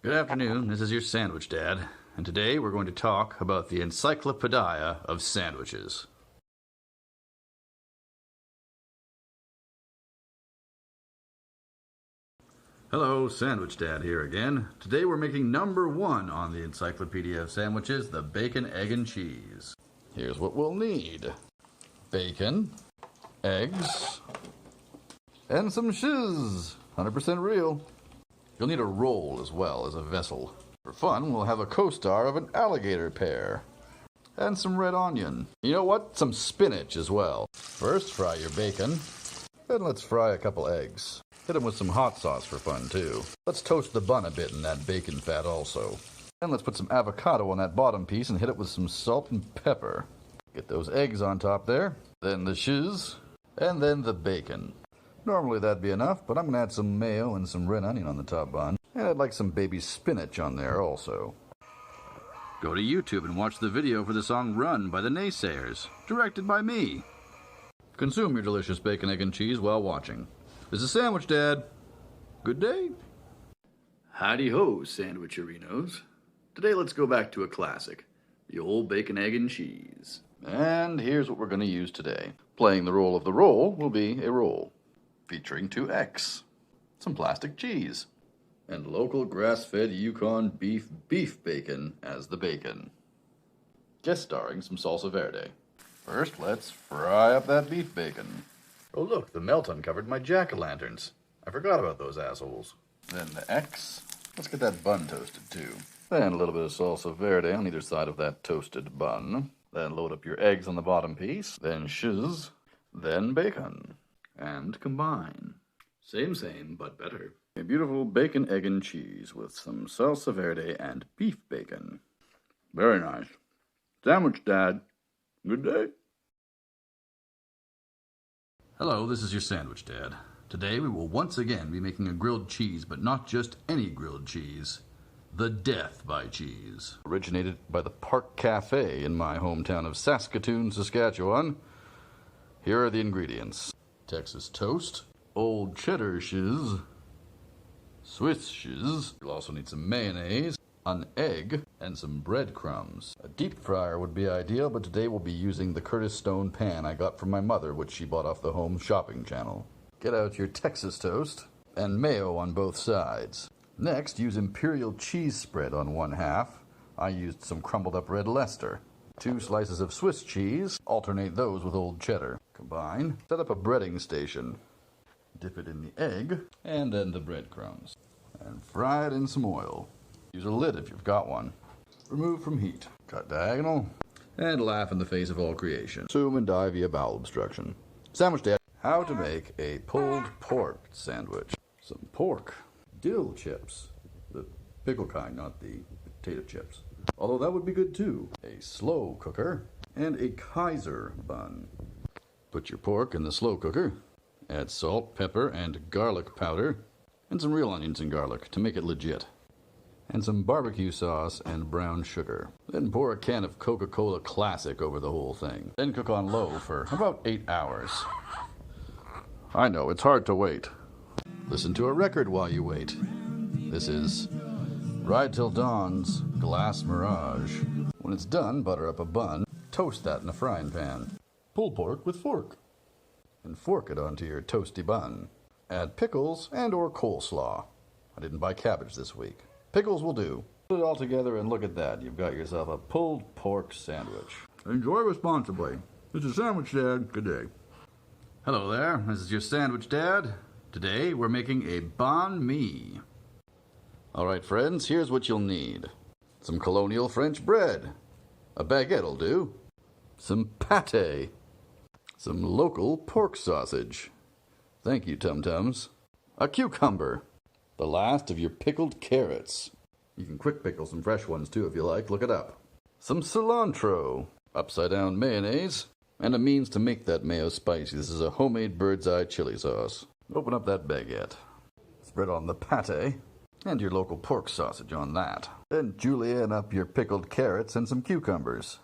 Good afternoon, this is your Sandwich Dad, and today we're going to talk about the Encyclopedia of sandwiches. Hello, Sandwich Dad here again. Today we're making number 1 on the Encyclopedia of Sandwiches, the bacon, egg, and cheese. Here's what we'll need. Bacon, eggs, and some shiz, 100% real. You'll need a roll as well as a vessel. For fun, we'll have a co-star of an alligator pear. And some red onion. You know what? Some spinach as well. First, fry your bacon. Then let's fry a couple eggs. Hit them with some hot sauce for fun, too. Let's toast the bun a bit in that bacon fat also. And let's put some avocado on that bottom piece and hit it with some salt and pepper. Get those eggs on top there. Then the shiz. And then the bacon. Normally that'd be enough, but I'm going to add some mayo and some red onion on the top bun. And I'd like some baby spinach on there also. Go to YouTube and watch the video for the song Run by the Naysayers, directed by me. Consume your delicious bacon, egg, and cheese while watching. This is Sandwich Dad. Good day. Howdy-ho, Sandwicherinos. Today let's go back to a classic, the old bacon, egg, and cheese. And here's what we're going to use today. Playing the role of the roll will be a roll, featuring 2 eggs, some plastic cheese, and local grass-fed Yukon beef bacon as the bacon. Guest starring some salsa verde. First, let's fry up that beef bacon. Oh look, the melt uncovered my jack-o'-lanterns. I forgot about those assholes. Then the eggs. Let's get that bun toasted too. Then a little bit of salsa verde on either side of that toasted bun. Then load up your eggs on the bottom piece. Then shiz. Then bacon. And combine. Same, but better. A beautiful bacon, egg, and cheese with some salsa verde and beef bacon. Very nice. Sandwich Dad. Good day. Hello, this is your Sandwich Dad. Today we will once again be making a grilled cheese, but not just any grilled cheese. The Death by Cheese. Originated by the Park Cafe in my hometown of Saskatoon, Saskatchewan. Here are the ingredients. Texas toast, old cheddar shiz, Swiss shiz. You'll also need some mayonnaise, an egg, and some breadcrumbs. A deep fryer would be ideal, but today we'll be using the Curtis Stone pan I got from my mother, which she bought off the home shopping channel. Get out your Texas toast and mayo on both sides. Next, use imperial cheese spread on 1/2. I used some crumbled up red Leicester. 2 slices of Swiss cheese, alternate those with old cheddar. Combine, set up a breading station. Dip it in the egg, and then the breadcrumbs. And fry it in some oil. Use a lid if you've got one. Remove from heat. Cut diagonal. And laugh in the face of all creation. Consume and die via bowel obstruction. Sandwich Dad. How to make a pulled pork sandwich. Some pork. Dill chips. The pickle kind, not the potato chips. Although that would be good too. A slow cooker. And a Kaiser bun. Put your pork in the slow cooker. Add salt, pepper, and garlic powder. And some real onions and garlic to make it legit. And some barbecue sauce and brown sugar. Then pour a can of Coca-Cola Classic over the whole thing. Then cook on low for about 8 hours. I know, it's hard to wait. Listen to a record while you wait. This is Ride Till Dawn's Glass Mirage. When it's done, butter up a bun. Toast that in a frying pan. Pull pork with fork. And fork it onto your toasty bun. Add pickles and or coleslaw. I didn't buy cabbage this week. Pickles will do. Put it all together and look at that. You've got yourself a pulled pork sandwich. Enjoy responsibly. This is Sandwich Dad. Good day. Hello there. This is your Sandwich Dad. Today we're making a banh mi. Alright friends, here's what you'll need. Some colonial French bread. A baguette'll do. Some pâté. Some local pork sausage. Thank you, Tum-Tums. A cucumber. The last of your pickled carrots. You can quick pickle some fresh ones too if you like, look it up. Some cilantro. Upside down mayonnaise. And a means to make that mayo spicy. This is a homemade bird's eye chili sauce. Open up that baguette. Spread on the pâté. And your local pork sausage on that. Then julienne up your pickled carrots and some cucumbers.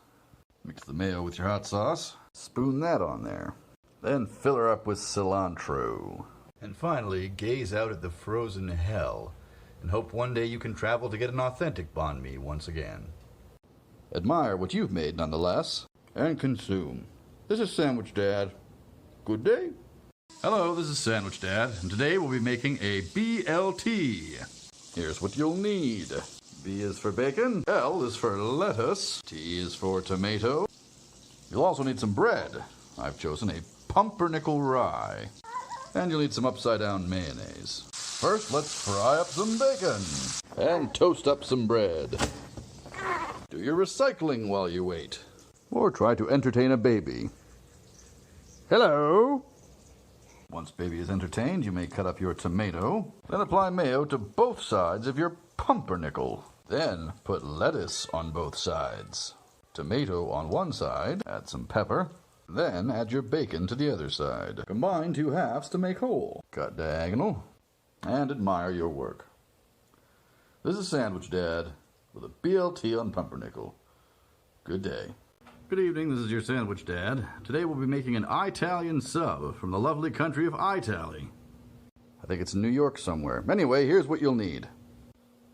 Mix the mayo with your hot sauce. Spoon that on there. Then fill her up with cilantro. And finally, gaze out at the frozen hell and hope one day you can travel to get an authentic banh mi once again. Admire what you've made nonetheless, and consume. This is Sandwich Dad. Good day. Hello, this is Sandwich Dad, and today we'll be making a BLT. Here's what you'll need. B is for bacon, L is for lettuce, T is for tomato. You'll also need some bread. I've chosen a pumpernickel rye. And you'll need some upside-down mayonnaise. First, let's fry up some bacon. And toast up some bread. Do your recycling while you wait. Or try to entertain a baby. Hello? Once baby is entertained, you may cut up your tomato. Then apply mayo to both sides of your pumpernickel. Then put lettuce on both sides. Tomato on one side, add some pepper. Then add your bacon to the other side. Combine two halves to make whole. Cut diagonal. And admire your work. This is Sandwich Dad with a BLT on pumpernickel. Good day. Good evening, this is your Sandwich Dad. Today we'll be making an Italian sub from the lovely country of Italy. I think it's in New York somewhere. Anyway, here's what you'll need.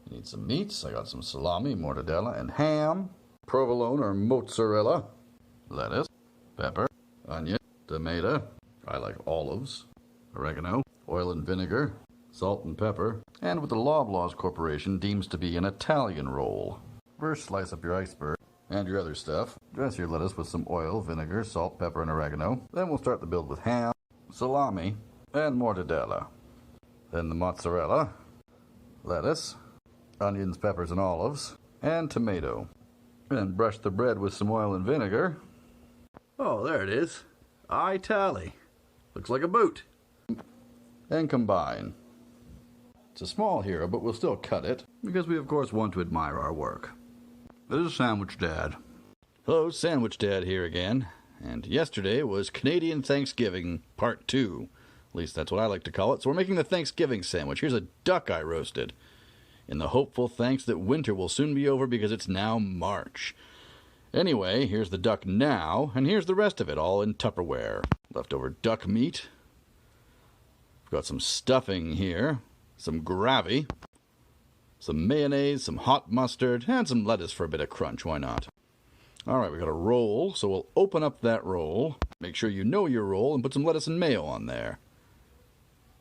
You need some meats. I got some salami, mortadella, and ham. Provolone or mozzarella. Lettuce. Pepper. Onion. Tomato. I like olives. Oregano. Oil and vinegar. Salt and pepper. And what the Loblaws Corporation deems to be an Italian roll. First, slice up your iceberg. And your other stuff. Dress your lettuce with some oil, vinegar, salt, pepper, and oregano. Then we'll start the build with ham, salami, and mortadella. Then the mozzarella, lettuce, onions, peppers, and olives, and tomato. Then brush the bread with some oil and vinegar. Oh, there it is. Itali. Looks like a boot. And combine. It's a small hero, but we'll still cut it, because we of course want to admire our work. This is Sandwich Dad. Hello, Sandwich Dad here again. And yesterday was Canadian Thanksgiving Part 2. At least that's what I like to call it. So we're making the Thanksgiving sandwich. Here's a duck I roasted. In the hopeful thanks that winter will soon be over because it's now March. Anyway, here's the duck now, and here's the rest of it, all in Tupperware. Leftover duck meat. We've got some stuffing here. Some gravy. Some mayonnaise, some hot mustard, and some lettuce for a bit of crunch, why not? Alright, we got a roll, so we'll open up that roll. Make sure you know your roll and put some lettuce and mayo on there.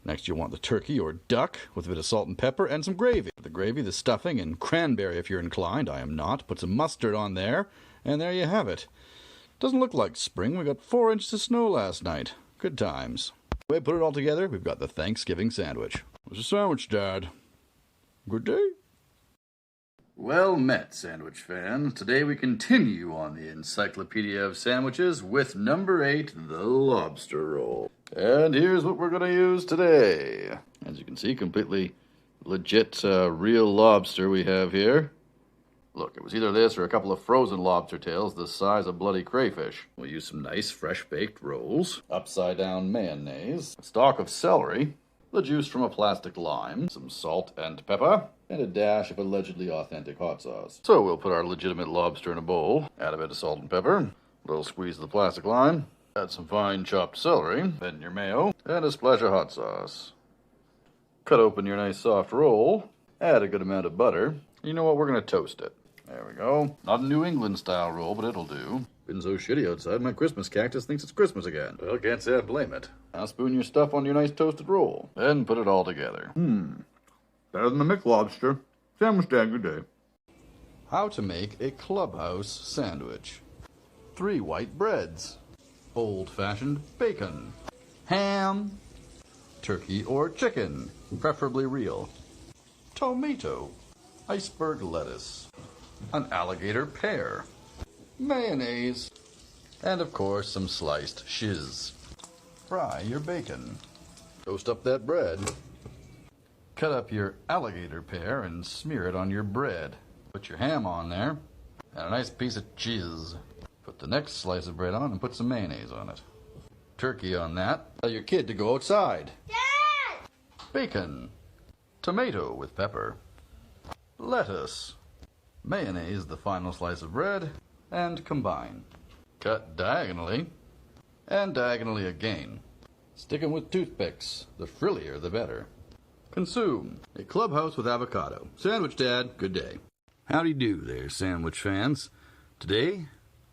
Next you'll want the turkey or duck with a bit of salt and pepper and some gravy. The gravy, the stuffing, and cranberry if you're inclined. I am not. Put some mustard on there, and there you have it. Doesn't look like spring. We got 4 inches of snow last night. Good times. Anyway, put it all together, we've got the Thanksgiving sandwich. This is Sandwich Dad. Good day. Well met, sandwich fan. Today we continue on the Encyclopedia of Sandwiches with number 8, the lobster roll. And here's what we're going to use today. As you can see, completely legit real lobster we have here. Look, it was either this or a couple of frozen lobster tails the size of bloody crayfish. We'll use some nice fresh baked rolls, upside down mayonnaise, a stalk of celery, the juice from a plastic lime, some salt and pepper, and a dash of allegedly authentic hot sauce. So we'll put our legitimate lobster in a bowl, add a bit of salt and pepper, a little squeeze of the plastic lime, add some fine chopped celery, then your mayo, and a splash of hot sauce. Cut open your nice soft roll, add a good amount of butter. You know what, we're going to toast it. There we go. Not a New England style roll, but it'll do. Been so shitty outside, my Christmas cactus thinks it's Christmas again. Well, can't say I blame it. Now spoon your stuff on your nice toasted roll. Then put it all together. Better than the McLobster. Sandwich Dad, good day. How to make a Clubhouse sandwich. 3 white breads. Old-fashioned bacon. Ham. Turkey or chicken, preferably real. Tomato. Iceberg lettuce. An alligator pear. Mayonnaise, and of course some sliced shiz. Fry your bacon. Toast up that bread. Cut up your alligator pear and smear it on your bread. Put your ham on there, and a nice piece of cheese. Put the next slice of bread on and put some mayonnaise on it. Turkey on that. Tell your kid to go outside. Dad! Bacon. Tomato with pepper. Lettuce. Mayonnaise, the final slice of bread. And combine. Cut diagonally, and diagonally again. Stick 'em with toothpicks. The frillier, the better. Consume a Clubhouse with avocado. Sandwich Dad, good day. Howdy do there, sandwich fans. Today,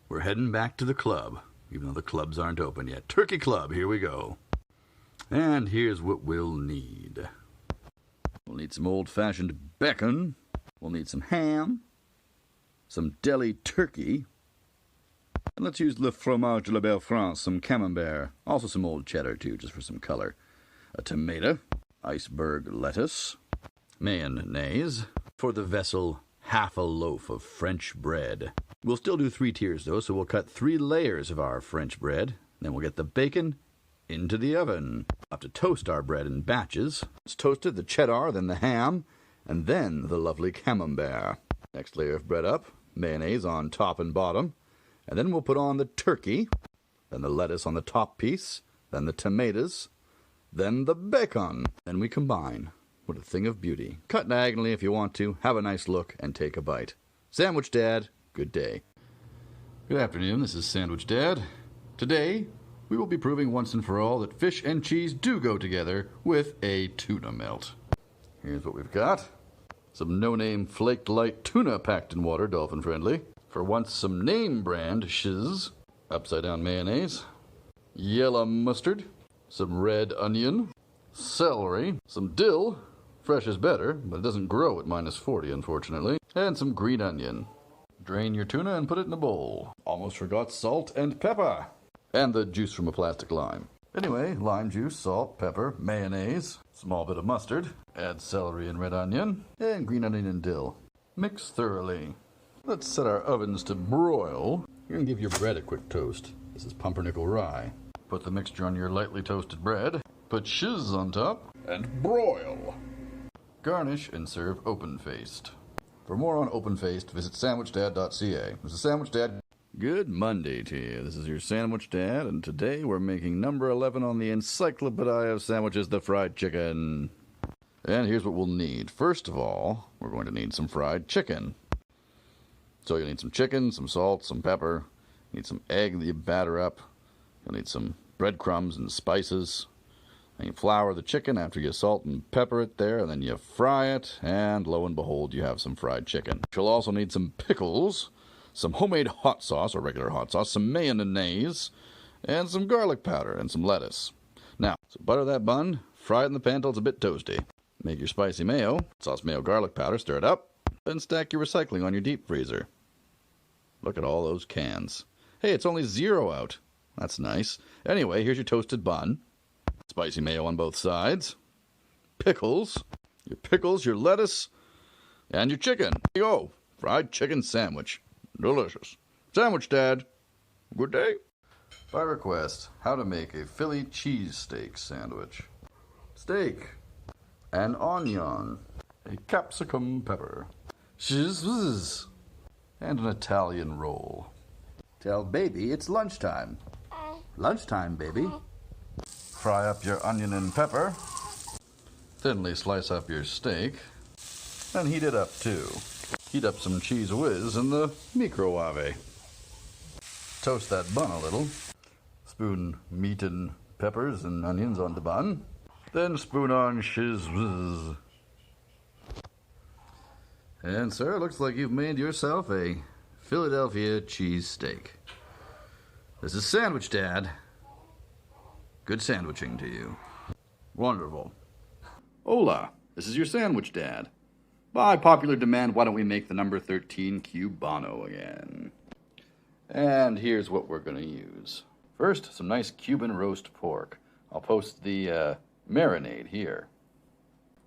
we're heading back to the club, even though the clubs aren't open yet. Turkey Club, here we go. And here's what we'll need. We'll need some old-fashioned bacon. We'll need some ham, some deli turkey, and let's use le fromage de la belle France, some camembert, also some old cheddar too, just for some color. A tomato, iceberg lettuce, mayonnaise, for the vessel, half a loaf of French bread. We'll still do 3 tiers though, so we'll cut 3 layers of our French bread, then we'll get the bacon into the oven. We'll have to toast our bread in batches. It's toasted, the cheddar, then the ham, and then the lovely camembert. Next layer of bread up, mayonnaise on top and bottom, and then we'll put on the turkey, then the lettuce on the top piece, then the tomatoes, then the bacon. Then we combine. What a thing of beauty. Cut diagonally if you want to, have a nice look, and take a bite. Sandwich Dad, good day. Good afternoon, this is Sandwich Dad. Today, we will be proving once and for all that fish and cheese do go together with a tuna melt. Here's what we've got. Some no-name flaked light tuna packed in water, dolphin friendly. For once, some name brand shiz, upside down mayonnaise, yellow mustard, some red onion, celery, some dill, fresh is better, but it doesn't grow at -40 unfortunately, and some green onion. Drain your tuna and put it in a bowl. Almost forgot salt and pepper, and the juice from a plastic lime. Anyway, lime juice, salt, pepper, mayonnaise, small bit of mustard, add celery and red onion, and green onion and dill. Mix thoroughly. Let's set our ovens to broil. You're going to give your bread a quick toast. This is pumpernickel rye. Put the mixture on your lightly toasted bread, put shiz on top, and broil. Garnish and serve open-faced. For more on open-faced, visit sandwichdad.ca. This is Sandwich Dad. Good Monday to you. This is your Sandwich Dad, and today we're making number 11 on the Encyclopedia of Sandwiches, the fried chicken. And here's what we'll need. First of all, we're going to need some fried chicken. So you'll need some chicken, some salt, some pepper. You need some egg that you batter up. You'll need some breadcrumbs and spices. And you flour the chicken after you salt and pepper it there, and then you fry it, and lo and behold, you have some fried chicken. You'll also need some pickles, some homemade hot sauce, or regular hot sauce, some mayonnaise, and some garlic powder, and some lettuce. Now, so butter that bun, fry it in the pan till it's a bit toasty. Make your spicy mayo, sauce mayo garlic powder, stir it up, then stack your recycling on your deep freezer. Look at all those cans. Hey, it's only 0 out. That's nice. Anyway, here's your toasted bun. Spicy mayo on both sides. Pickles. Your lettuce, and your chicken. Here you go. Fried chicken sandwich. Delicious. Sandwich Dad. Good day. By request, how to make a Philly cheesesteak sandwich. Steak. An onion. A capsicum pepper. Cheese. And an Italian roll. Tell baby it's lunchtime. Lunchtime, baby. Fry up your onion and pepper. Thinly slice up your steak. And heat it up too. Heat up some cheese whiz in the microwave. Toast that bun a little. Spoon meat and peppers and onions on the bun. Then spoon on cheese whiz. And sir, looks like you've made yourself a Philadelphia cheesesteak. This is Sandwich Dad. Good sandwiching to you. Wonderful. Hola, this is your Sandwich Dad. By popular demand, why don't we make the number 13 Cubano again? And here's what we're going to use. First, some nice Cuban roast pork. I'll post the marinade here.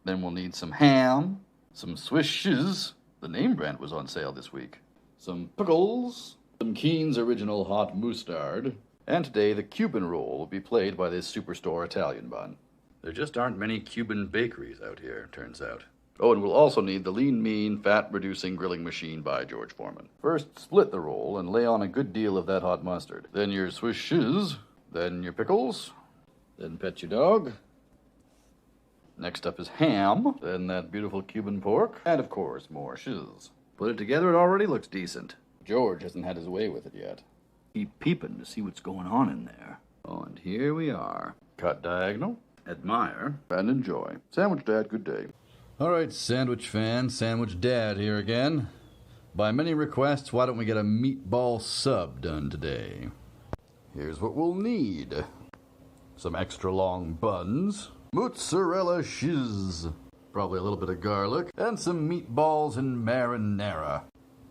Then we'll need some ham, some Swiss cheese. The name brand was on sale this week. Some pickles, some Keen's original hot mustard, and today the Cuban roll will be played by this superstore Italian bun. There just aren't many Cuban bakeries out here, turns out. Oh, and we'll also need the Lean Mean Fat-Reducing Grilling Machine by George Foreman. First, split the roll and lay on a good deal of that hot mustard. Then your Swiss cheese, then your pickles, then pet your dog. Next up is ham, then that beautiful Cuban pork, and of course, more cheese. Put it together, it already looks decent. George hasn't had his way with it yet. Keep peeping to see what's going on in there. Oh, and here we are. Cut diagonal, admire, and enjoy. Sandwich Dad, good day. All right, sandwich fan, Sandwich Dad here again. By many requests, why don't we get a meatball sub done today? Here's what we'll need. Some extra long buns, mozzarella cheese, probably a little bit of garlic, and some meatballs in marinara.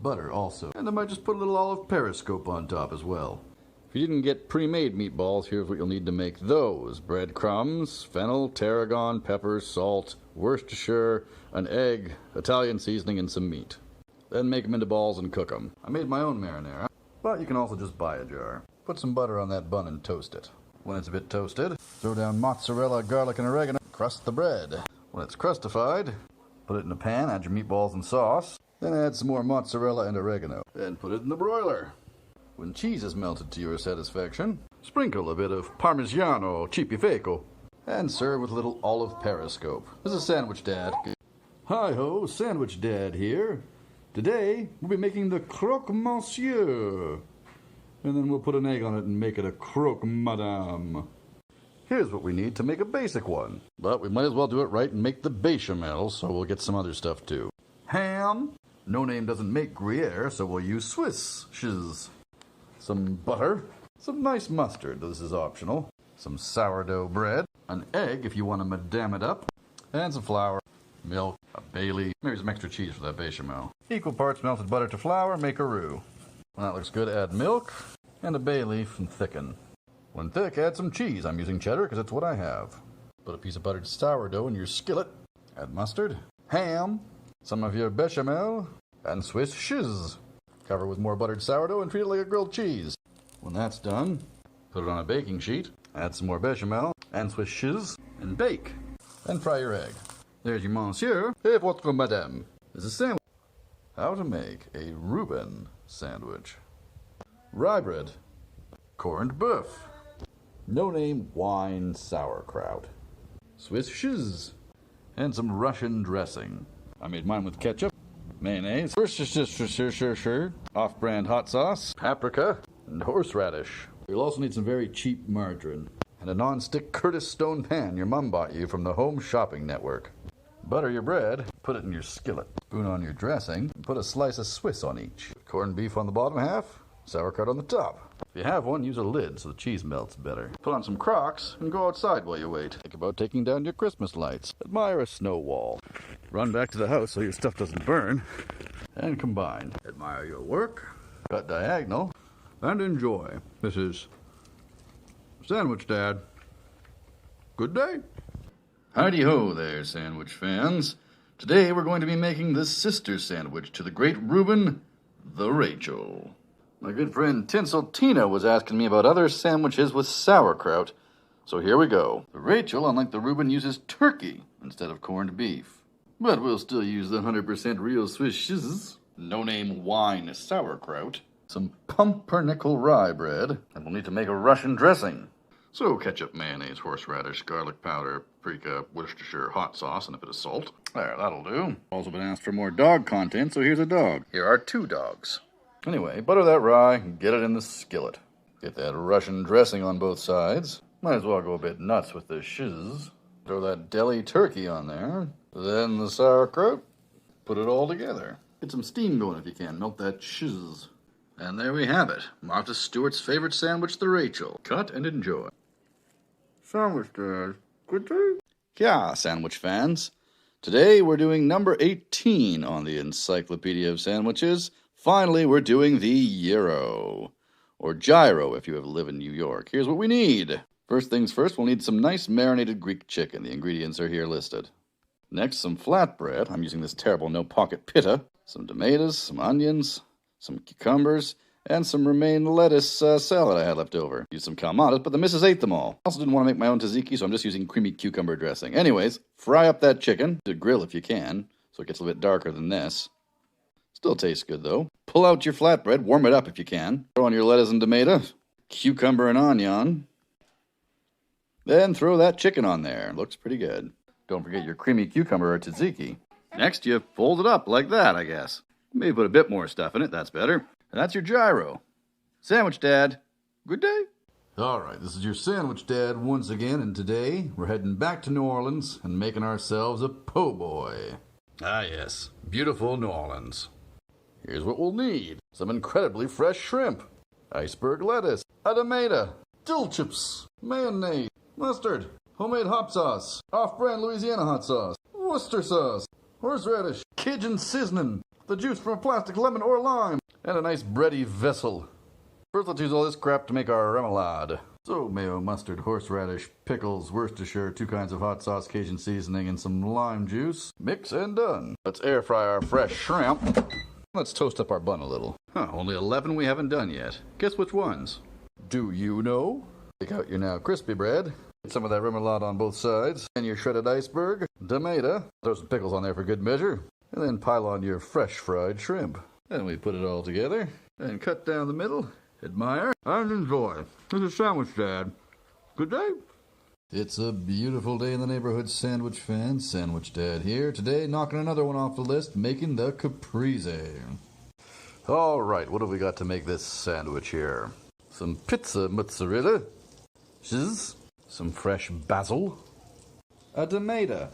Butter also. And I might just put a little olive periscope on top as well. If you didn't get pre-made meatballs, here's what you'll need to make those. Breadcrumbs, fennel, tarragon, pepper, salt, Worcestershire, an egg, Italian seasoning, and some meat. Then make them into balls and cook them. I made my own marinara, but you can also just buy a jar. Put some butter on that bun and toast it. When it's a bit toasted, throw down mozzarella, garlic, and oregano. Crust the bread. When it's crustified, put it in a pan, add your meatballs and sauce. Then add some more mozzarella and oregano. Then put it in the broiler. When cheese is melted to your satisfaction, sprinkle a bit of Parmigiano Cipifico and serve with a little olive periscope. This is Sandwich Dad. Hi-ho, Sandwich Dad here. Today, we'll be making the Croque Monsieur. And then we'll put an egg on it and make it a Croque Madame. Here's what we need to make a basic one. But we might as well do it right and make the bechamel, so we'll get some other stuff too. Ham. No Name doesn't make Gruyere, so we'll use Swiss cheese. Some butter. Some nice mustard, this is optional. Some sourdough bread. An egg if you want to madame it up. And some flour. Milk. A bay leaf. Maybe some extra cheese for that bechamel. Equal parts melted butter to flour, make a roux. When that looks good, add milk and a bay leaf and thicken. When thick, add some cheese. I'm using cheddar because it's what I have. Put a piece of buttered sourdough in your skillet. Add mustard, ham, some of your bechamel, and Swiss cheese. Cover with more buttered sourdough and treat it like a grilled cheese. When that's done, put it on a baking sheet, add some more bechamel and Swiss cheese, and bake. Then fry your egg. There's your monsieur et votre madame. This is sandwich. How to make a Reuben sandwich. Rye bread. Corned beef. No Name wine sauerkraut. Swiss cheese. And some Russian dressing. I made mine with ketchup, mayonnaise, Worcestershire, off-brand hot sauce, paprika, and horseradish. You'll also need some very cheap margarine and a non-stick Curtis stone pan your mom bought you from the Home Shopping Network. Butter your bread, put it in your skillet. Spoon on your dressing, and put a slice of Swiss on each. Corned beef on the bottom half, sauerkraut on the top. If you have one, use a lid so the cheese melts better. Put on some Crocs and go outside while you wait. Think about taking down your Christmas lights. Admire a snow wall. Run back to the house so your stuff doesn't burn. And combine. Admire your work. Cut diagonal. And enjoy. This is Sandwich Dad. Good day. Howdy-ho there, sandwich fans. Today we're going to be making the sister sandwich to the great Reuben, the Rachel. My good friend Tinsel Tina was asking me about other sandwiches with sauerkraut, so here we go. The Rachel, unlike the Reuben, uses turkey instead of corned beef. But we'll still use the 100% real Swiss cheese, No Name wine sauerkraut, some pumpernickel rye bread, and we'll need to make a Russian dressing. So ketchup, mayonnaise, horseradish, garlic powder, paprika, Worcestershire hot sauce, and a bit of salt. There, that'll do. Also been asked for more dog content, so here's a dog. Here are 2 dogs. Anyway, butter that rye and get it in the skillet. Get that Russian dressing on both sides. Might as well go a bit nuts with the shiz. Throw that deli turkey on there. Then the sauerkraut. Put it all together. Get some steam going if you can. Melt that shiz. And there we have it. Martha Stewart's favorite sandwich, the Rachel. Cut and enjoy. Sandwich Dad. Good day. Yeah, sandwich fans. Today we're doing number 18 on the Encyclopedia of Sandwiches. Finally, we're doing the gyro. Or gyro if you live in New York. Here's what we need. First things first, we'll need some nice marinated Greek chicken. The ingredients are here listed. Next, some flatbread. I'm using this terrible no-pocket pita. Some tomatoes, some onions, some cucumbers, and some romaine lettuce salad I had left over. Used some calamatas, but the missus ate them all. I also didn't want to make my own tzatziki, so I'm just using creamy cucumber dressing. Anyways, fry up that chicken. To grill if you can, so it gets a little bit darker than this. Still tastes good, though. Pull out your flatbread, warm it up if you can. Throw on your lettuce and tomato, cucumber and onion. Then throw that chicken on there. Looks pretty good. Don't forget your creamy cucumber or tzatziki. Next, you fold it up like that, I guess. Maybe put a bit more stuff in it, that's better. And that's your gyro. Sandwich Dad. Good day. Alright, this is your sandwich dad once again, and today we're heading back to New Orleans and making ourselves a po' boy. Ah yes, beautiful New Orleans. Here's what we'll need. Some incredibly fresh shrimp, iceberg lettuce, a tomato, dill chips, mayonnaise, mustard, homemade hot sauce, off-brand Louisiana hot sauce, Worcester sauce, horseradish, Cajun seasoning, the juice from a plastic lemon or lime, and a nice bready vessel. First, let's use all this crap to make our remoulade. So, mayo, mustard, horseradish, pickles, Worcestershire, 2 kinds of hot sauce, Cajun seasoning, and some lime juice. Mix and done. Let's air fry our fresh shrimp. Let's toast up our bun a little. Only 11 we haven't done yet. Guess which ones? Do you know? Take out your now crispy bread. Get some of that remoulade on both sides. And your shredded iceberg, tomato. Throw some pickles on there for good measure. And then pile on your fresh fried shrimp. Then we put it all together and cut down the middle. Admire and enjoy. This is Sandwich Dad. Good day. It's a beautiful day in the neighborhood, sandwich fans. Sandwich Dad here. Today, knocking another one off the list, making the Caprese. All right, what have we got to make this sandwich here? Some pizza mozzarella, cheese, some fresh basil, a tomato,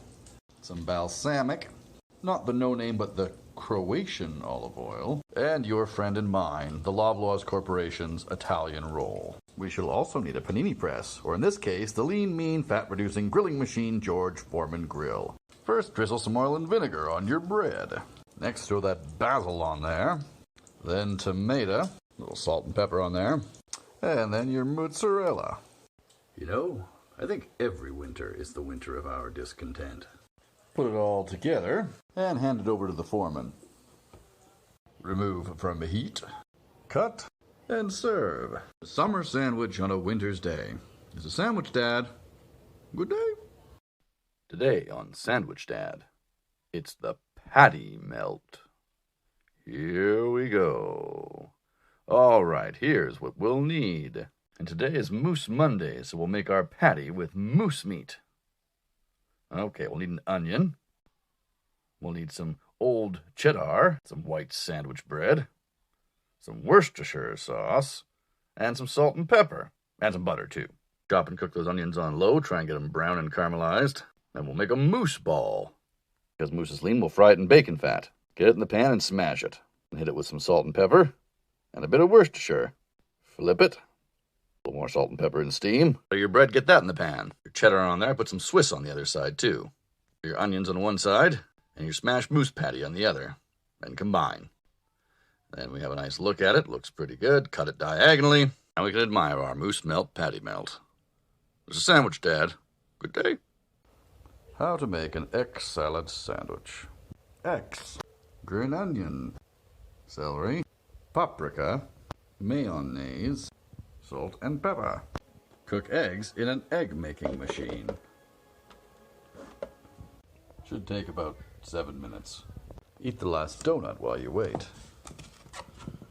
some balsamic, not the no-name but the Croatian olive oil, and your friend and mine, the Loblaws Corporation's Italian roll. We shall also need a panini press, or in this case, the lean, mean, fat-reducing grilling machine George Foreman grill. First, drizzle some oil and vinegar on your bread. Next, throw that basil on there. Then tomato, a little salt and pepper on there. And then your mozzarella. You know, I think every winter is the winter of our discontent. Put it all together and hand it over to the foreman. Remove from the heat, cut, and serve. A summer sandwich on a winter's day. It's a Sandwich Dad. Good day. Today on Sandwich Dad, it's the patty melt. Here we go. All right, here's what we'll need. And today is Moose Monday, so we'll make our patty with moose meat. Okay, we'll need an onion. We'll need some old cheddar, some white sandwich bread, some Worcestershire sauce, and some salt and pepper, and some butter too. Chop and cook those onions on low, try and get them brown and caramelized. Then we'll make a moose ball. Because moose is lean, we'll fry it in bacon fat. Get it in the pan and smash it. And hit it with some salt and pepper, and a bit of Worcestershire. Flip it. A little more salt and pepper and steam. So your bread, get that in the pan. Your cheddar on there, put some Swiss on the other side too. Your onions on one side, and your smashed moose patty on the other. And combine. Then we have a nice look at it. Looks pretty good. Cut it diagonally. Now we can admire our moose melt patty melt. This is Sandwich Dad. Good day. How to make an egg salad sandwich. Eggs, green onion, celery, paprika, mayonnaise, salt and pepper. Cook eggs in an egg-making machine. Should take about 7 minutes. Eat the last donut while you wait.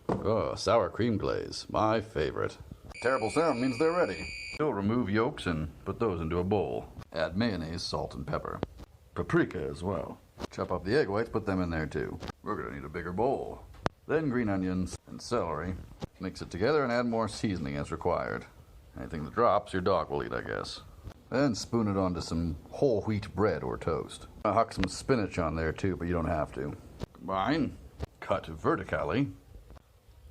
Oh, sour cream glaze, my favorite. Terrible sound means they're ready. Still remove yolks and put those into a bowl. Add mayonnaise, salt, and pepper. Paprika as well. Chop up the egg whites, put them in there too. We're gonna need a bigger bowl. Then green onions and celery. Mix it together and add more seasoning as required. Anything that drops, your dog will eat, I guess. Then spoon it onto some whole wheat bread or toast. I huck some spinach on there too, but you don't have to. Combine, cut vertically,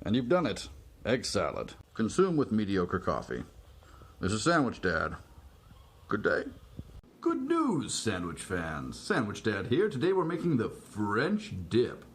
and you've done it. Egg salad. Consume with mediocre coffee. This is Sandwich Dad. Good day. Good news, sandwich fans. Sandwich Dad here. Today we're making the French dip.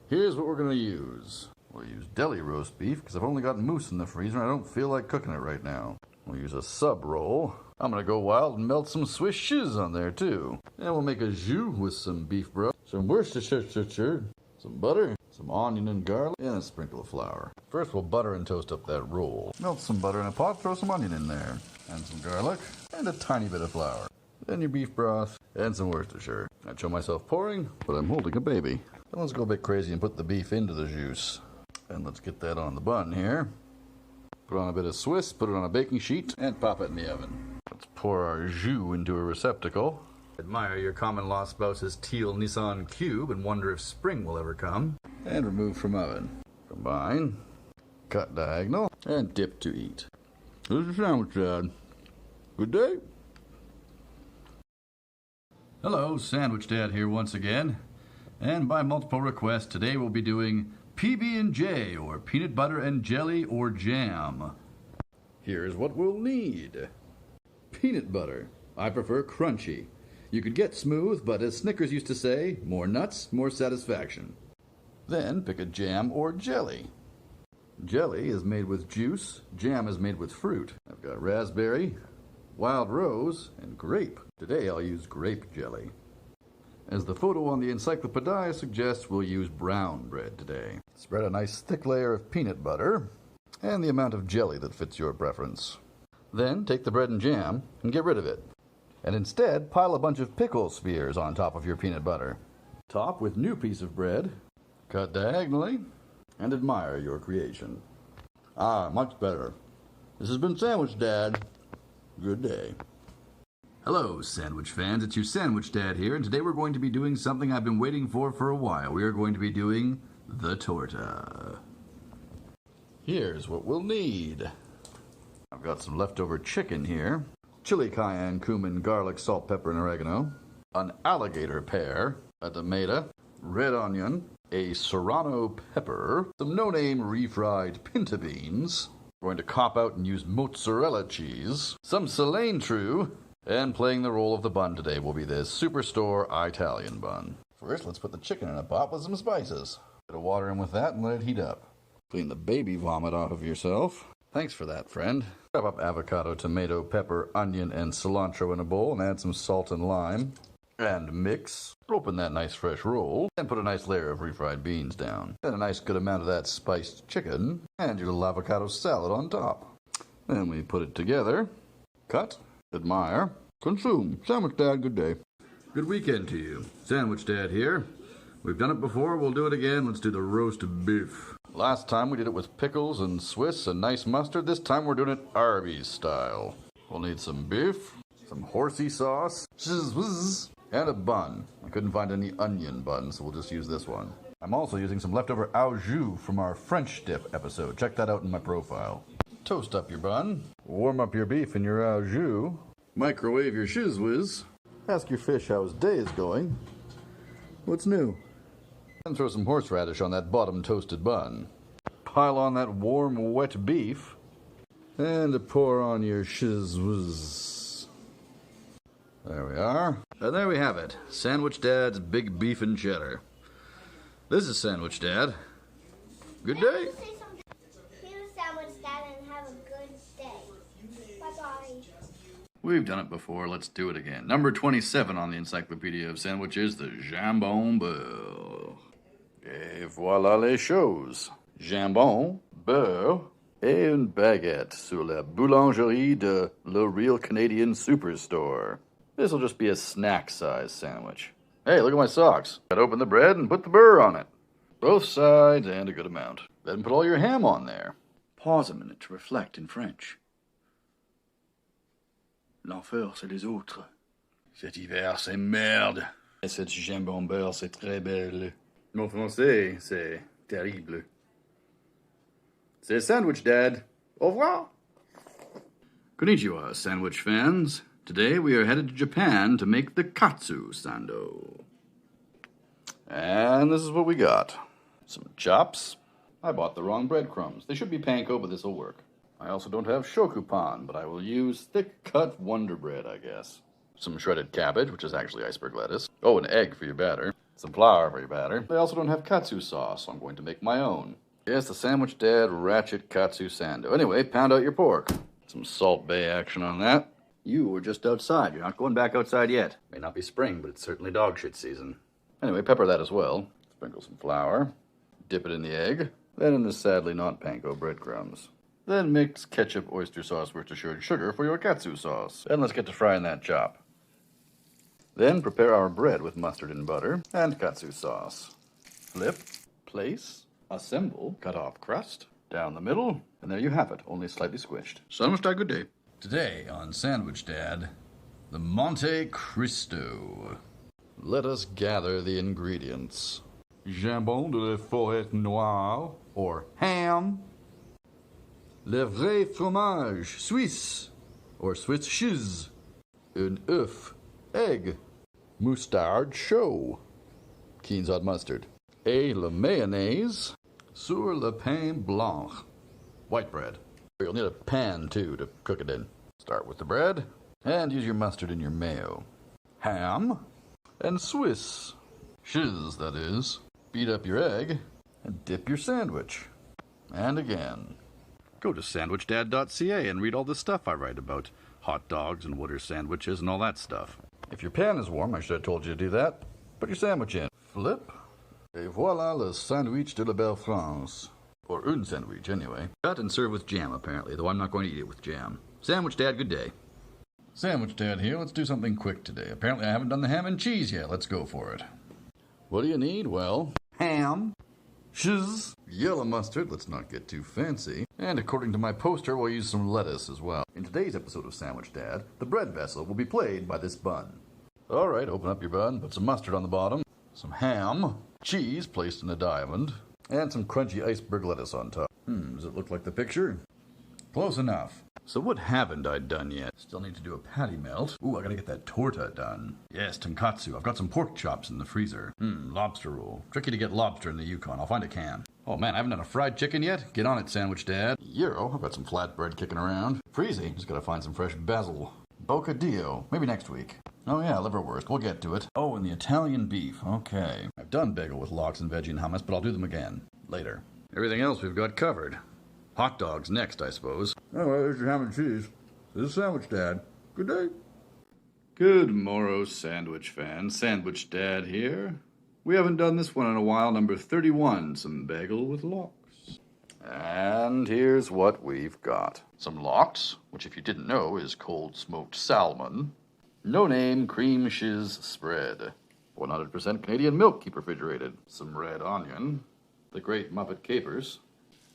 Here's what we're going to use. We'll use deli roast beef because I've only got moose in the freezer and I don't feel like cooking it right now. We'll use a sub roll. I'm going to go wild and melt some Swiss cheese on there too. And we'll make a jus with some beef broth, some Worcestershire, some butter, some onion and garlic, and a sprinkle of flour. First we'll butter and toast up that roll. Melt some butter in a pot, throw some onion in there, and some garlic, and a tiny bit of flour. Then your beef broth, and some Worcestershire. I'd show myself pouring, but I'm holding a baby. Then let's go a bit crazy and put the beef into the juice. And let's get that on the bun here. Put on a bit of Swiss, put it on a baking sheet, and pop it in the oven. Let's pour our jus into a receptacle. Admire your common-law spouse's teal Nissan Cube and wonder if spring will ever come. And remove from oven. Combine, cut diagonal, and dip to eat. This is Sandwich Dad. Good day. Hello, Sandwich Dad here once again. And by multiple request, today we'll be doing PB&J, or peanut butter and jelly or jam. Here's what we'll need. Peanut butter. I prefer crunchy. You could get smooth, but as Snickers used to say, more nuts, more satisfaction. Then pick a jam or jelly. Jelly is made with juice, jam is made with fruit. I've got raspberry, wild rose, and grape. Today I'll use grape jelly. As the photo on the Encyclopedia suggests, we'll use brown bread today. Spread a nice thick layer of peanut butter and the amount of jelly that fits your preference. Then take the bread and jam and get rid of it. And instead, pile a bunch of pickle spheres on top of your peanut butter. Top with new piece of bread, cut diagonally, and admire your creation. Ah, much better. This has been Sandwich Dad. Good day. Hello, sandwich fans. It's your Sandwich Dad here, and today we're going to be doing something I've been waiting for a while. We are going to be doing the torta. Here's what we'll need. I've got some leftover chicken here, chili, cayenne, cumin, garlic, salt, pepper, and oregano, an alligator pear, a tomato, red onion, a serrano pepper, some no-name refried pinta beans. We're going to cop out and use mozzarella cheese, some cilantro, and playing the role of the bun today will be this Superstore Italian bun. First, let's put the chicken in a pot with some spices. Bit of water in with that and let it heat up. Clean the baby vomit off of yourself. Thanks for that, friend. Chop up avocado, tomato, pepper, onion, and cilantro in a bowl and add some salt and lime. And mix. Open that nice fresh roll and put a nice layer of refried beans down. Then a nice good amount of that spiced chicken and your little avocado salad on top. Then we put it together. Cut. Admire. Consume. Sandwich Dad, good day. Good weekend to you. Sandwich Dad here. We've done it before, we'll do it again. Let's do the roast beef. Last time we did it with pickles and Swiss and nice mustard. This time we're doing it Arby's style. We'll need some beef, some horsey sauce, and a bun. I couldn't find any onion buns, so we'll just use this one. I'm also using some leftover au jus from our French dip episode. Check that out in my profile. Toast up your bun, warm up your beef in your au jus, microwave your shiz whiz, ask your fish how his day is going. What's new? And throw some horseradish on that bottom toasted bun. Pile on that warm, wet beef, and pour on your shiz whiz. There we are. And there we have it. Sandwich Dad's big beef and cheddar. This is Sandwich Dad. Good day. We've done it before, let's do it again. Number 27 on the Encyclopedia of Sandwiches, the jambon beurre. Et voilà les choses. Jambon, beurre, et une baguette sur la boulangerie de Le Real Canadian Superstore. This'll just be a snack-size sandwich. Hey, look at my socks. Gotta open the bread and put the beurre on it. Both sides and a good amount. Then put all your ham on there. Pause a minute to reflect in French. L'enfer, c'est les autres. Cet hiver, c'est merde. Et cette jambon beurre, c'est très belle. Mon français, c'est terrible. C'est Sandwich Dad. Au revoir. Konnichiwa, sandwich fans. Today we are headed to Japan to make the Katsu sando. And this is what we got. Some chops. I bought the wrong breadcrumbs. They should be panko, but this'll work. I also don't have shokupan, but I will use thick-cut Wonder Bread, I guess. Some shredded cabbage, which is actually iceberg lettuce. Oh, an egg for your batter. Some flour for your batter. I also don't have katsu sauce, so I'm going to make my own. Yes, the Sandwich Dad Ratchet Katsu Sando. Anyway, pound out your pork. Some Salt Bay action on that. You were just outside. You're not going back outside yet. May not be spring, but it's certainly dog shit season. Anyway, pepper that as well. Sprinkle some flour. Dip it in the egg. Then in the sadly not panko breadcrumbs. Then mix ketchup, oyster sauce, Worcestershire, and sugar for your katsu sauce. And let's get to frying that chop. Then prepare our bread with mustard and butter and katsu sauce. Flip, place, assemble, cut off crust, down the middle, and there you have it, only slightly squished. Sandwich Dad, good day. Today on Sandwich Dad, the Monte Cristo. Let us gather the ingredients. Jambon de la forêt noire, or ham. Le vrai fromage suisse, or Swiss cheese. Un œuf, egg. Mustard chaud, Keen's hot mustard. Et le mayonnaise sur le pain blanc, white bread. You'll need a pan, too, to cook it in. Start with the bread, and use your mustard in your mayo. Ham, and Swiss cheese, that is. Beat up your egg, and dip your sandwich. And again. Go to sandwichdad.ca and read all the stuff I write about hot dogs and water sandwiches and all that stuff. If your pan is warm, I should have told you to do that. Put your sandwich in. Flip. Et voilà le sandwich de la belle France. Or un sandwich, anyway. Cut and serve with jam, apparently, though I'm not going to eat it with jam. Sandwich Dad, good day. Sandwich Dad here. Let's do something quick today. Apparently I haven't done the ham and cheese yet. Let's go for it. What do you need? Well, ham, cheese, yellow mustard, let's not get too fancy, and according to my poster, we'll use some lettuce as well. In today's episode of Sandwich Dad, the bread vessel will be played by this bun. Alright, open up your bun, put some mustard on the bottom, some ham, cheese placed in a diamond, and some crunchy iceberg lettuce on top. Does it look like the picture? Close enough. So what haven't I done yet? Still need to do a patty melt. Ooh, I gotta get that torta done. Yes, tonkatsu. I've got some pork chops in the freezer. Lobster roll. Tricky to get lobster in the Yukon. I'll find a can. Oh man, I haven't done a fried chicken yet? Get on it, Sandwich Dad. Gyro. I've got some flatbread kicking around. Freezy. Just gotta find some fresh basil. Bocadillo. Maybe next week. Oh yeah, liverwurst. We'll get to it. Oh, and the Italian beef. Okay. I've done bagel with lox and veggie and hummus, but I'll do them again. Later. Everything else we've got covered. Hot dogs next, I suppose. Oh, well, there's your ham and cheese. This is Sandwich Dad. Good day. Good morrow, sandwich fans. Sandwich Dad here. We haven't done this one in a while. Number 31, some bagel with lox. And here's what we've got. Some lox, which if you didn't know is cold smoked salmon. No-name cream shiz spread. 100% Canadian milk, keep refrigerated. Some red onion. The great Muppet capers.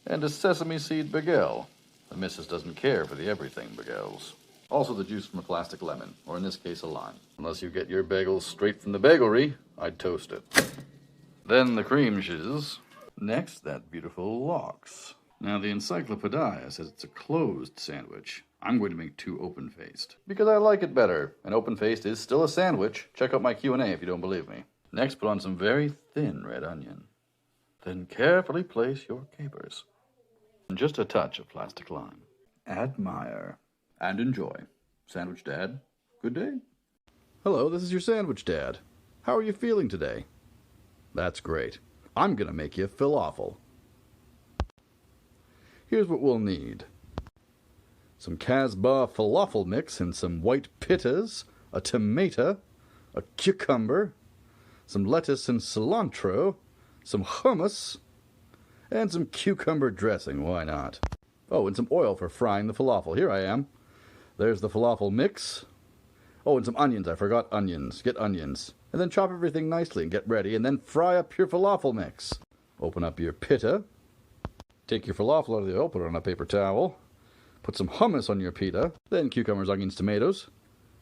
And a sesame seed bagel. The missus doesn't care for the everything bagels. Also the juice from a plastic lemon, or in this case a lime. Unless you get your bagels straight from the bagelry, I'd toast it. Then the cream cheese. Next, that beautiful lox. Now the Encyclopedia says it's a closed sandwich. I'm going to make two open-faced. Because I like it better. An open-faced is still a sandwich. Check out my Q&A if you don't believe me. Next, put on some very thin red onion. Then carefully place your capers. And just a touch of plastic lime. Admire. And enjoy. Sandwich Dad, good day. Hello, this is your Sandwich Dad. How are you feeling today? That's great. I'm gonna make you falafel. Here's what we'll need. Some Casbah falafel mix and some white pitas, a tomato, a cucumber, some lettuce and cilantro, some hummus, and some cucumber dressing, why not? Oh, and some oil for frying the falafel. Here I am. There's the falafel mix. Oh, and some onions. I forgot onions. Get onions. And then chop everything nicely and get ready, and then fry up your falafel mix. Open up your pita. Take your falafel out of the oil, put it on a paper towel. Put some hummus on your pita. Then cucumbers, onions, tomatoes.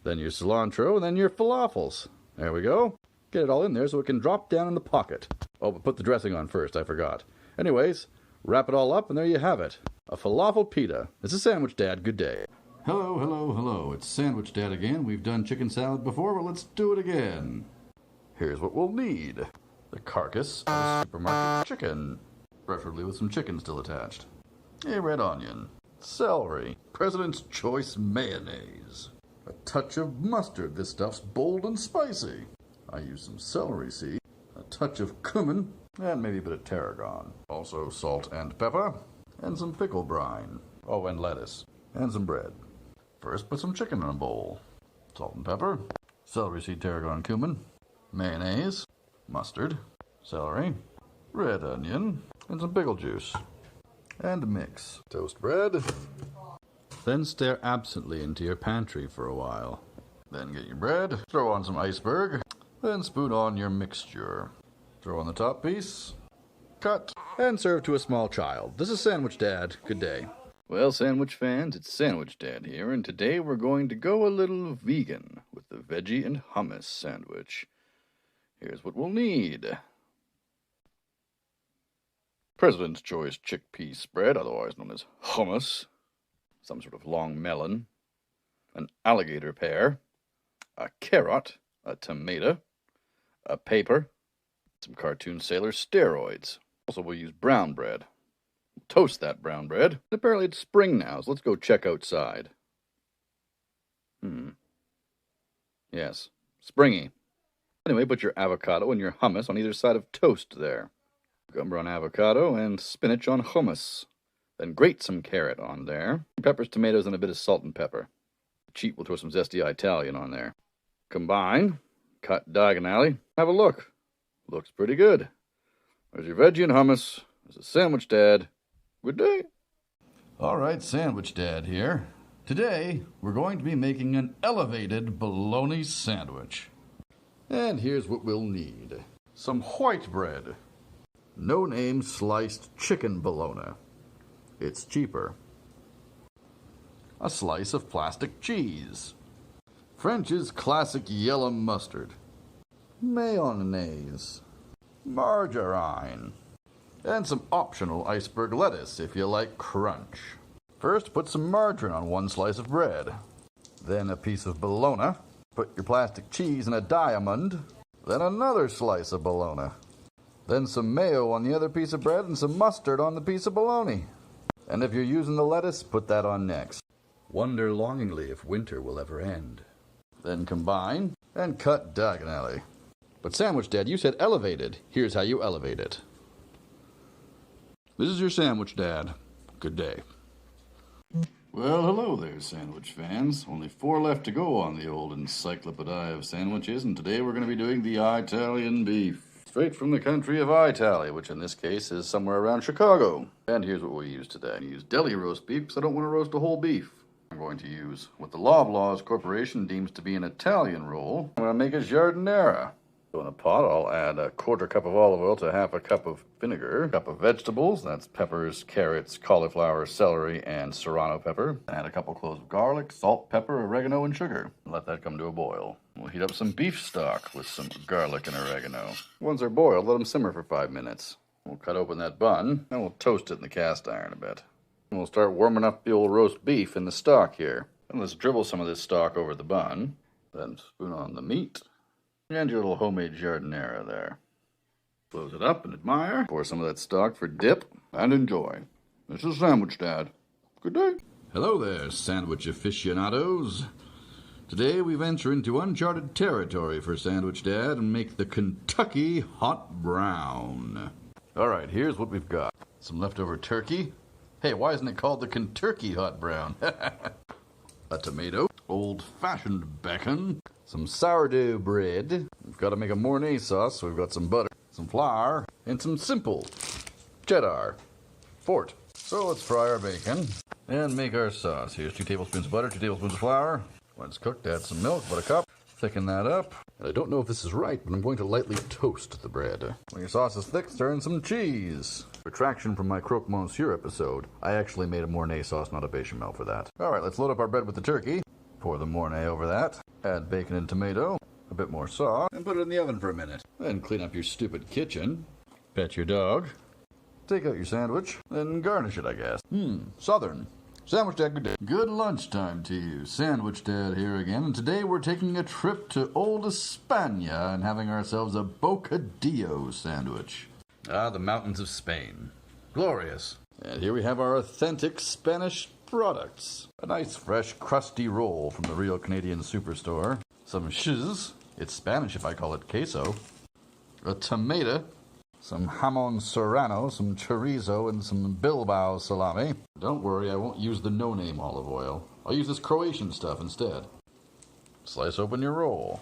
Then your cilantro, and then your falafels. There we go. Get it all in there so it can drop down in the pocket. Oh, but put the dressing on first. I forgot. Anyways, wrap it all up, and there you have it. A falafel pita. This is Sandwich Dad. Good day. Hello, hello, hello. It's Sandwich Dad again. We've done chicken salad before, but let's do it again. Here's what we'll need. The carcass of a supermarket chicken, preferably with some chicken still attached. A red onion. Celery. President's Choice mayonnaise. A touch of mustard. This stuff's bold and spicy. I use some celery seed. A touch of cumin. And maybe a bit of tarragon. Also salt and pepper. And some pickle brine. Oh, and lettuce. And some bread. First, put some chicken in a bowl. Salt and pepper. Celery seed, tarragon, cumin. Mayonnaise. Mustard. Celery. Red onion. And some pickle juice. And mix. Toast bread. Then stare absently into your pantry for a while. Then get your bread. Throw on some iceberg. Then spoon on your mixture. Throw on the top piece, cut, and serve to a small child. This is Sandwich Dad. Good day. Well, sandwich fans, it's Sandwich Dad here, and today we're going to go a little vegan with the veggie and hummus sandwich. Here's what we'll need. President's Choice chickpea spread, otherwise known as hummus, some sort of long melon, an alligator pear, a carrot, a tomato, a paper, some cartoon sailor steroids. Also, we'll use brown bread. We'll toast that brown bread. Apparently it's spring now, so let's go check outside. Yes, springy. Anyway, put your avocado and your hummus on either side of toast there. Cucumber on avocado and spinach on hummus. Then grate some carrot on there. Peppers, tomatoes, and a bit of salt and pepper. Cheap, we'll throw some zesty Italian on there. Combine, cut diagonally. Have a look. Looks pretty good. There's your veggie and hummus. There's a sandwich dad. Good day. All right, sandwich dad here. Today, we're going to be making an elevated bologna sandwich. And here's what we'll need. Some white bread. No-name sliced chicken bologna. It's cheaper. A slice of plastic cheese. French's classic yellow mustard. Mayonnaise. Margarine. And some optional iceberg lettuce if you like crunch. First, put some margarine on one slice of bread. Then a piece of bologna. Put your plastic cheese in a diamond. Then another slice of bologna. Then some mayo on the other piece of bread and some mustard on the piece of bologna. And if you're using the lettuce, put that on next. Wonder longingly if winter will ever end. Then combine and cut diagonally. But Sandwich Dad, you said elevated. Here's how you elevate it. This is your Sandwich Dad. Good day. Well, hello there, sandwich fans. Only 4 left to go on the old Encyclopedia of sandwiches, and today we're going to be doing the Italian beef. Straight from the country of Italy, which in this case is somewhere around Chicago. And here's what we use today. I use deli roast beef because I don't want to roast a whole beef. I'm going to use what the Loblaws Corporation deems to be an Italian roll. I'm going to make a giardiniera. So in a pot, I'll add a 1/4 cup of olive oil to 1/2 cup of vinegar, a cup of vegetables, that's peppers, carrots, cauliflower, celery, and serrano pepper. Add a couple cloves of garlic, salt, pepper, oregano, and sugar. Let that come to a boil. We'll heat up some beef stock with some garlic and oregano. Once they're boiled, let them simmer for 5 minutes. We'll cut open that bun, and we'll toast it in the cast iron a bit. And we'll start warming up the old roast beef in the stock here. And let's dribble some of this stock over the bun. Then spoon on the meat. And your little homemade giardiniera there. Close it up and admire. Pour some of that stock for dip and enjoy. This is Sandwich Dad. Good day. Hello there, sandwich aficionados. Today we venture into uncharted territory for Sandwich Dad and make the Kentucky Hot Brown. All right, here's what we've got. Some leftover turkey. Hey, why isn't it called the Kentucky Hot Brown? A tomato. Old-fashioned bacon. Some sourdough bread. We've got to make a Mornay sauce, so we've got some butter, some flour, and some simple cheddar. Fort. So let's fry our bacon and make our sauce. Here's 2 tablespoons of butter, 2 tablespoons of flour. When it's cooked, add some milk, about a cup. Thicken that up. And I don't know if this is right, but I'm going to lightly toast the bread. When your sauce is thick, stir in some cheese. Retraction from my Croque Monsieur episode. I actually made a Mornay sauce, not a bechamel for that. All right, let's load up our bread with the turkey. Pour the Mornay over that. Add bacon and tomato, a bit more sauce, and put it in the oven for a minute. Then clean up your stupid kitchen. Pet your dog. Take out your sandwich. Then garnish it, I guess. Southern. Sandwich Dad, good day. Good lunchtime to you. Sandwich Dad here again. And today we're taking a trip to old España and having ourselves a bocadillo sandwich. Ah, the mountains of Spain. Glorious. And here we have our authentic Spanish products. A nice, fresh, crusty roll from the real Canadian superstore. Some cheese. It's Spanish if I call it queso. A tomato. Some jamon serrano, some chorizo, and some Bilbao salami. Don't worry, I won't use the no-name olive oil. I'll use this Croatian stuff instead. Slice open your roll.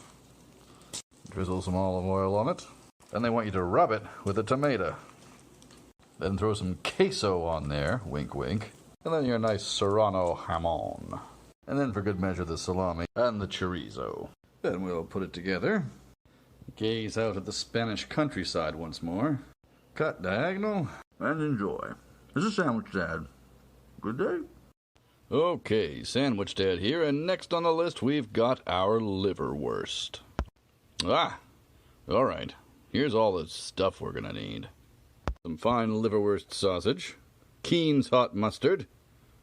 Drizzle some olive oil on it. Then they want you to rub it with a tomato. Then throw some queso on there, wink wink. And then your nice serrano jamon. And then for good measure the salami and the chorizo. Then we'll put it together. Gaze out at the Spanish countryside once more. Cut diagonal and enjoy. This is Sandwich Dad. Good day. Okay, Sandwich Dad here, and next on the list we've got our liverwurst. All right. Here's all the stuff we're gonna need. some fine Liverwurst sausage, Keen's hot mustard,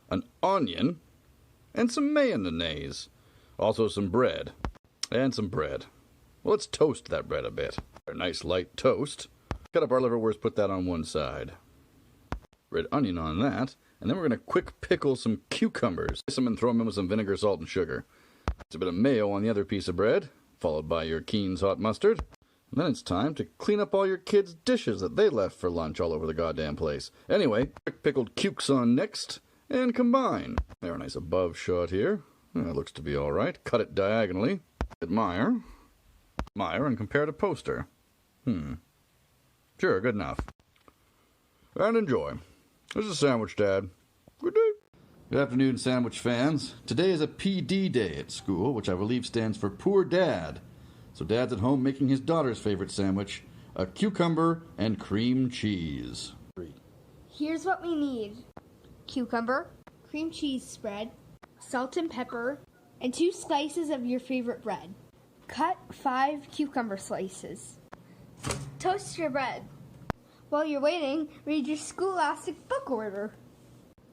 an onion, and some mayonnaise. Also some bread. And some bread. Well, let's toast that bread a bit. A nice light toast. Cut up our liverwurst, put that on one side. Red onion on that. And then we're going to quick pickle some cucumbers. Slice them and throw them in with some vinegar, salt, and sugar. Just a bit of mayo on the other piece of bread, followed by your Keen's hot mustard. And then it's time to clean up all your kids' dishes that they left for lunch all over the goddamn place. Anyway, quick pickled cukes on next, and combine. There, a nice above shot here. That looks to be all right. Cut it diagonally. Admire, and compare to poster. Sure, good enough. And enjoy. This is Sandwich Dad. Good day. Good afternoon, sandwich fans. Today is a PD day at school, which I believe stands for Poor Dad. So Dad's at home making his daughter's favorite sandwich, a cucumber and cream cheese. Here's what we need. Cucumber, cream cheese spread, salt and pepper, and 2 slices of your favorite bread. Cut 5 cucumber slices. Toast your bread. While you're waiting, read your scholastic book order.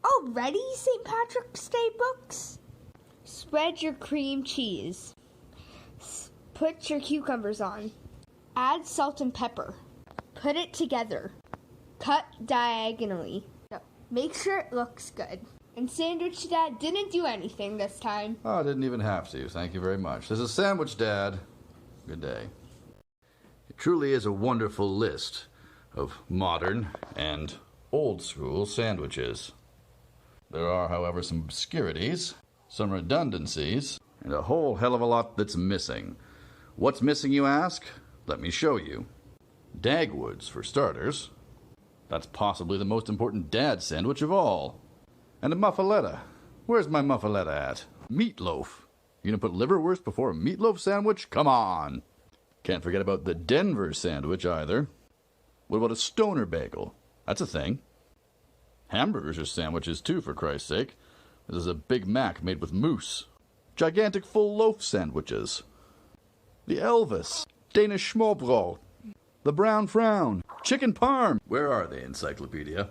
Already St. Patrick's Day books? Spread your cream cheese. Put your cucumbers on. Add salt and pepper. Put it together. Cut diagonally. Make sure it looks good. And Sandwich Dad didn't do anything this time. Oh, I didn't even have to. Thank you very much. This is Sandwich Dad. Good day. It truly is a wonderful list of modern and old school sandwiches. There are, however, some obscurities, some redundancies, and a whole hell of a lot that's missing. What's missing, you ask? Let me show you. Dagwoods, for starters. That's possibly the most important dad sandwich of all. And a muffaletta. Where's my muffaletta at? Meatloaf. You gonna put liverwurst before a meatloaf sandwich? Come on. Can't forget about the Denver sandwich either. What about a stoner bagel? That's a thing. Hamburgers are sandwiches too, for Christ's sake. This is a Big Mac made with mousse. Gigantic full loaf sandwiches. The Elvis. Danish schmobrot. The brown frown. Chicken parm. Where are they, Encyclopedia?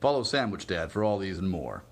Follow Sandwich Dad for all these and more.